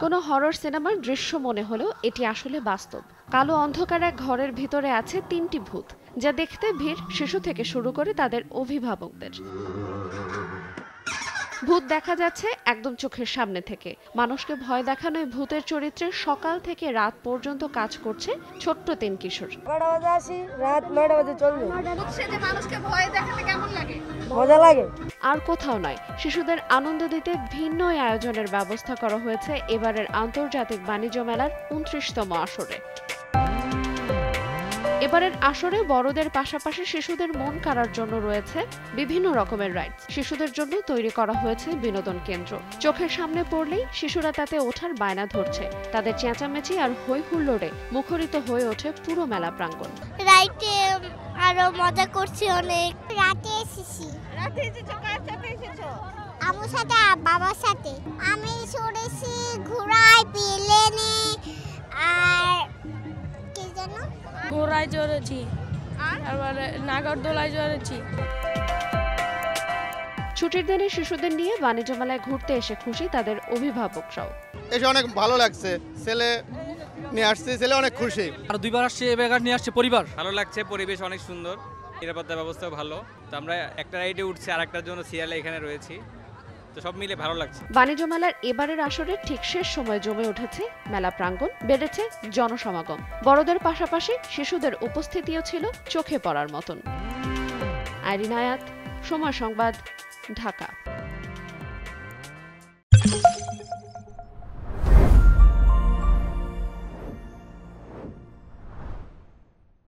কোনো হরর সিনেমার দৃশ্য মনে হলেও এটি আসলে বাস্তব। কালো অন্ধকার এক ঘরের ভিতরে আছে ৩টি ভূত, যা দেখতে ভিড় শিশু থেকে শুরু করে তাদের অভিভাবকদের। ভূত দেখা যাচ্ছে একদম চোখের সামনে থেকে। মানুষকে ভয় দেখানো এই ভূতের চরিত্রে সকাল থেকে রাত পর্যন্ত কাজ করছে ছোট্ট ৩ কিশোর। মজা লাগে। আর কোথাও নয়, শিশুদের আনন্দ দিতে ভিন্ন আয়োজনের ব্যবস্থা করা হয়েছে এবারের আন্তর্জাতিক বাণিজ্য মেলার ২৯তম আসরে। এবারের আসরে বড়দের পাশাপাশি শিশুদের মন কাড়ার জন্য রয়েছে বিভিন্ন রকমের রাইডস। শিশুদের জন্য তৈরি করা হয়েছে বিনোদন কেন্দ্র। চোখের সামনে পড়লেই শিশুরা তাতে ওঠার বায়না ধরছে। তাদের চেঁচামেচি আর হই হুল্লোড়ে মুখরিত হয়ে ওঠে পুরো মেলা প্রাঙ্গণ। রাইডে আরো মজা করছি অনেক। রাতে এসেছি। রাতে এসেছো? কার সাথে এসেছো? আমার সাথে, বাবার সাথে। আমি চড়েছি ঘোড়ায়, প্লেনে, আর কি জানো, ঘোড়ায় চড়েছি, আর নাগরদোলায় চড়েছি। ছুটির দিনে শিশুদের নিয়ে বাণিজ্য মেলায় ঘুরতে এসে খুশি তাদের অভিভাবকরাও। এসে অনেক ভালো লাগছে, ছেলে নিয়ে আসছে, ছেলে অনেক খুশি। আর ২ বার আসছে, এবার নিয়ে আসছে পরিবার। ভালো লাগছে, পরিবেশ অনেক সুন্দর, নিরাপত্তা ব্যবস্থাও ভালো। তো আমরা একটা রাইডে উঠছি, আর একটার জন্য সিরিয়ালে এখানে রয়েছি, তো সব মিলে ভালো লাগছে। বাণিজ্য মেলার এবারের আসরে ঠিক শেষ সময় জমে উঠেছে মেলা প্রাঙ্গণ, বেড়েছে জনসমাগম। বড়দের পাশাপাশি শিশুদের উপস্থিতিও ছিল চোখে পড়ার মতন। আইরিন আয়াত, সময় সংবাদ, ঢাকা।